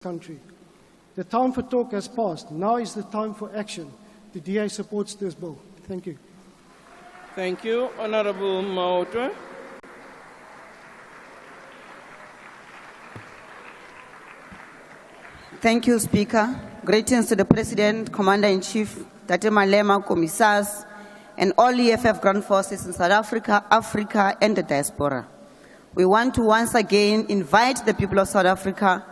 country. The time for talk has passed. Now is the time for action. The DA supports this bill. Thank you. Thank you. Honourable Maotwe. Thank you, Speaker. Greetings to the President, Commander-in-Chief, Tate Malema, Commissars, and all EFF ground forces in South Africa, Africa, and the diaspora. We want to once again invite the people of South Africa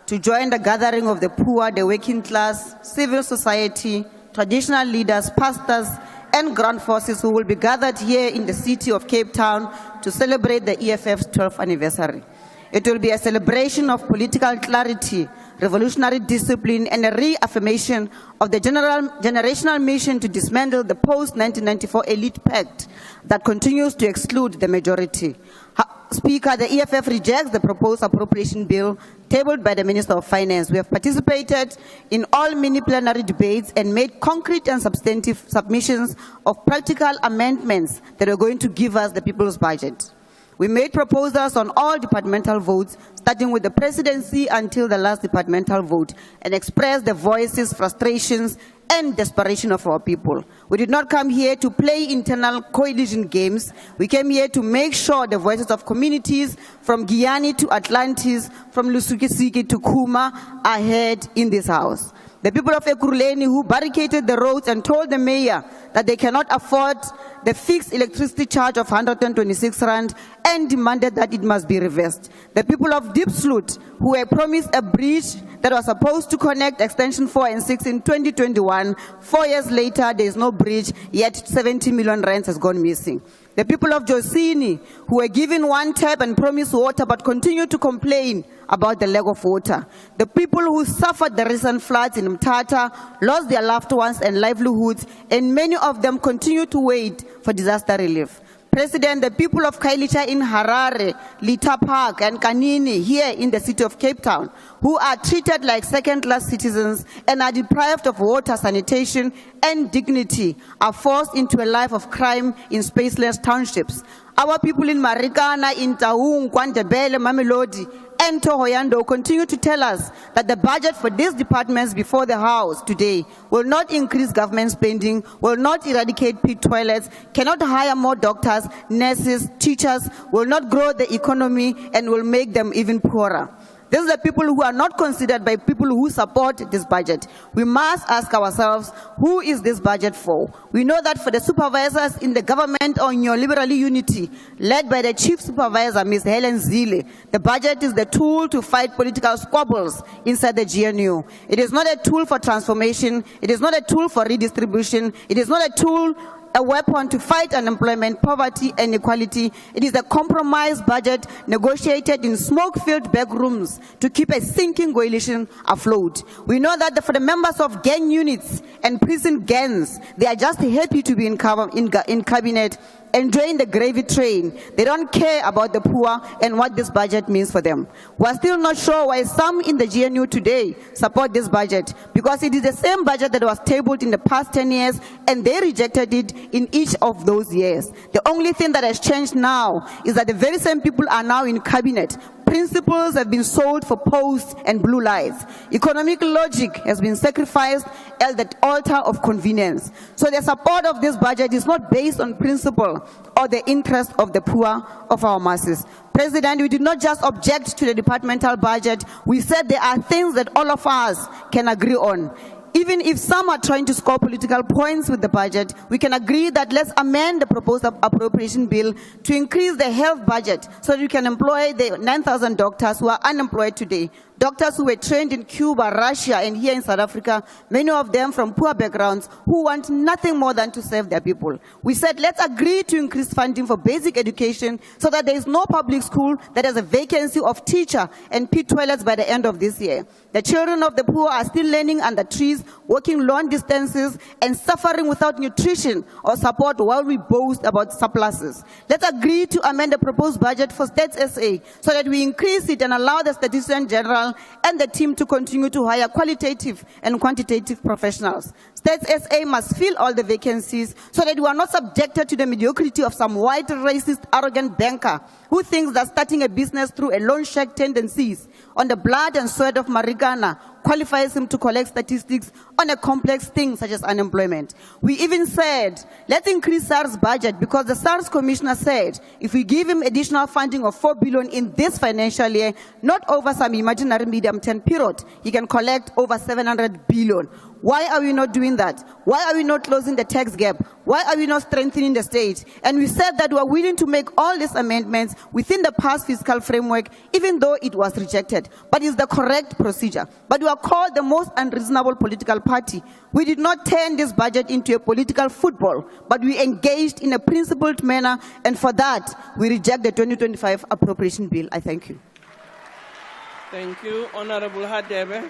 to join the gathering of the poor, the working class, civil society, traditional leaders, pastors, and ground forces who will be gathered here in the city of Cape Town to celebrate the EFF's 12th anniversary. It will be a celebration of political clarity, revolutionary discipline, and a reaffirmation of the generational mission to dismantle the post-1994 elite pact that continues to exclude the majority. Speaker, the EFF rejects the proposed appropriation bill tabled by the Minister of Finance. We have participated in all mini-plenary debates and made concrete and substantive submissions of practical amendments that are going to give us the people's budget. We made proposals on all departmental votes, starting with the presidency until the last departmental vote, and expressed the voices, frustrations, and desperation of our people. We did not come here to play internal coalition games. We came here to make sure the voices of communities from Guyana to Atlantis, from Lusukisiki to Kuma are heard in this house. The people of Ekurhuleni who barricaded the roads and told the mayor that they cannot afford the fixed electricity charge of 126 rand and demanded that it must be reversed. The people of Diepsloot who were promised a bridge that was supposed to connect extension 4 and 6 in 2021. 4 years later, there is no bridge, yet 70 million rands has gone missing. The people of Josini who were given one tap and promised water but continue to complain about the lack of water. The people who suffered the recent floods in Mthatha, lost their loved ones and livelihoods, and many of them continue to wait for disaster relief. President, the people of Kailicha in Harare, Lita Park, and Kanini here in the city of Cape Town, who are treated like second-class citizens and are deprived of water, sanitation, and dignity, are forced into a life of crime in spaceless townships. Our people in Marikana, in Taung, Kwandebele, Mamelodi, and Tohoyando continue to tell us that the budget for these departments before the House today will not increase government spending, will not eradicate pit toilets, cannot hire more doctors, nurses, teachers, will not grow the economy, and will make them even poorer. These are the people who are not considered by people who support this budget. We must ask ourselves, who is this budget for? We know that for the supervisors in the government on neoliberal unity, led by the chief supervisor, Ms. Helen Zille, the budget is the tool to fight political squabbles inside the GNU. It is not a tool for transformation. It is not a tool for redistribution. It is not a tool, a weapon to fight unemployment, poverty, and inequality. It is a compromise budget negotiated in smoke-filled back rooms to keep a sinking coalition afloat. We know that for the members of gang units and prison gangs, they are just happy to be in cabinet, enjoying the gravy train. They don't care about the poor and what this budget means for them. We're still not sure why some in the GNU today support this budget, because it is the same budget that was tabled in the past 10 years and they rejected it in each of those years. The only thing that has changed now is that the very same people are now in cabinet. Principles have been sold for posts and blue lights. Economic logic has been sacrificed at the altar of convenience. So the support of this budget is not based on principle or the interest of the poor of our masses. President, we did not just object to the departmental budget. We said there are things that all of us can agree on. Even if some are trying to score political points with the budget, we can agree that let's amend the proposed appropriation bill to increase the health budget so that we can employ the 9,000 doctors who are unemployed today. Doctors who were trained in Cuba, Russia, and here in South Africa, many of them from poor backgrounds, who want nothing more than to serve their people. We said, let's agree to increase funding for basic education so that there is no public school that has a vacancy of teacher and pit toilets by the end of this year. The children of the poor are still learning under trees, walking long distances, and suffering without nutrition or support while we boast about surpluses. Let's agree to amend the proposed budget for Stats SA so that we increase it and allow the Statistician General General and the team to continue to hire qualitative and quantitative professionals. States SA must fill all the vacancies so that we are not subjected to the mediocrity of some white, racist, arrogant banker who thinks that starting a business through a loan shark tendencies on the blood and sweat of Marikana qualifies him to collect statistics on a complex thing such as unemployment. We even said, let's increase SARS budget because the SARS commissioner said, if we give him additional funding of 4 billion in this financial year, not over some imaginary medium-term period, he can collect over 700 billion. Why are we not doing that? Why are we not closing the tax gap? Why are we not strengthening the state? And we said that we are willing to make all these amendments within the past fiscal framework, even though it was rejected. But it's the correct procedure. But we are called the most unreasonable political party. We did not turn this budget into a political football, but we engaged in a principled manner, and for that, we reject the 2025 Appropriation Bill. I thank you. Thank you. Honourable Hadebe.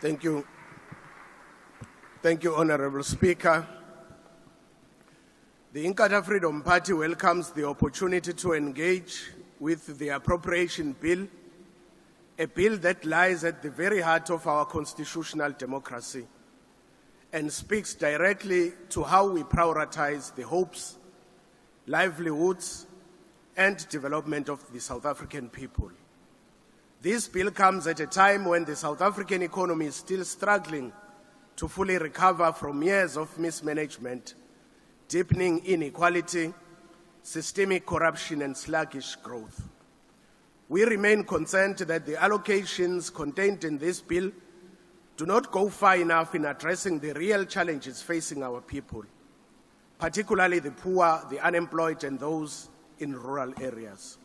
Thank you. Thank you, Honourable Speaker. The Inkatha Freedom Party welcomes the opportunity to engage with the Appropriation Bill, a bill that lies at the very heart of our constitutional democracy and speaks directly to how we prioritize the hopes, livelihoods, and development of the South African people. This bill comes at a time when the South African economy is still struggling to fully recover from years of mismanagement, deepening inequality, systemic corruption, and sluggish growth. We remain concerned that the allocations contained in this bill do not go far enough in addressing the real challenges facing our people, particularly the poor, the unemployed, and those in rural areas.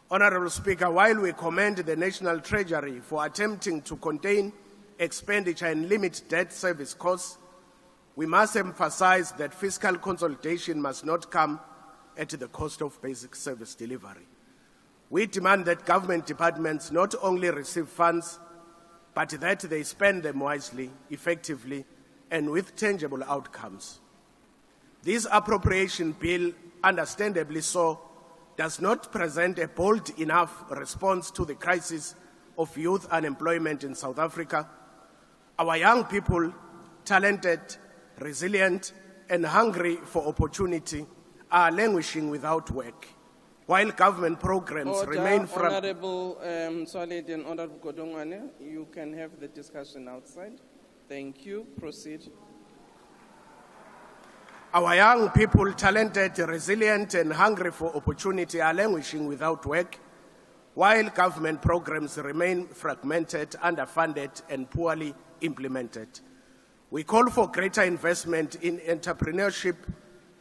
Honourable Speaker, while we commend the National Treasury for attempting to contain expenditure and limit debt service costs, we must emphasize that fiscal consolidation must not come at the cost of basic service delivery. We demand that government departments not only receive funds, but that they spend them wisely, effectively, and with tangible outcomes. This appropriation bill, understandably so, does not present a bold enough response to the crisis of youth unemployment in South Africa. Our young people, talented, resilient, and hungry for opportunity, are languishing without work, while government programs remain from... Honourable Solid and Honourable Godongwane, you can have the discussion outside. Thank you. Proceed. Our young people, talented, resilient, and hungry for opportunity, are languishing without work, while government programs remain fragmented, underfunded, and poorly implemented. We call for greater investment in entrepreneurship,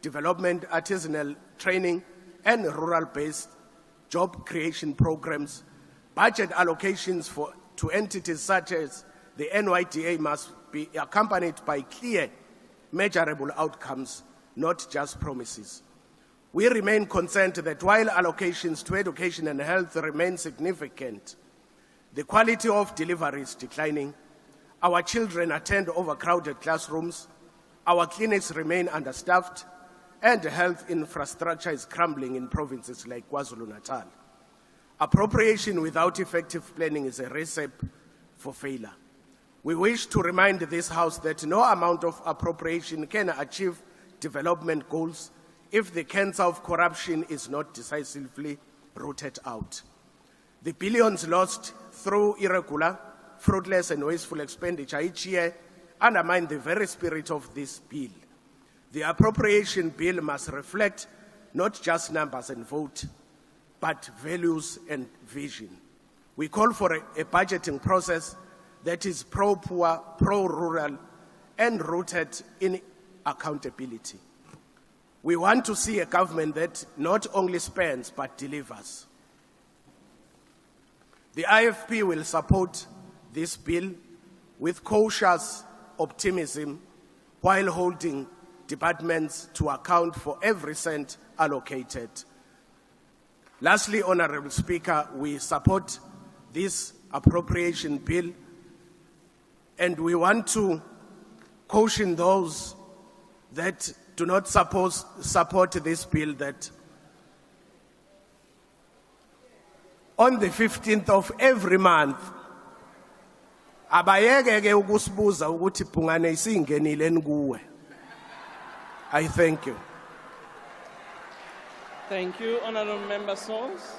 development, artisanal training, and rural-based job creation programs. Budget allocations to entities such as the NYDA must be accompanied by clear, measurable outcomes, not just promises. We remain concerned that while allocations to education and health remain significant, the quality of delivery is declining. Our children attend overcrowded classrooms, our clinics remain understaffed, and health infrastructure is crumbling in provinces like KwaZulu-Natal. Appropriation without effective planning is a recipe for failure. We wish to remind this House that no amount of appropriation can achieve development goals if the cancer of corruption is not decisively rooted out. The billions lost through irregular, fruitless, and wasteful expenditure each year undermine the very spirit of this bill. The appropriation bill must reflect not just numbers and vote, but values and vision. We call for a budgeting process that is pro-poor, pro-rural, and rooted in accountability. We want to see a government that not only spends, but delivers. The IFP will support this bill with cautious optimism while holding departments to account for every cent allocated. Lastly, Honourable Speaker, we support this appropriation bill, and we want to caution those that do not support this bill, that on the 15th of every month, abayeke ke ukusibuza ukuthi bhungane isingenile nikuwe. I thank you. Thank you, Honourable Member Souls.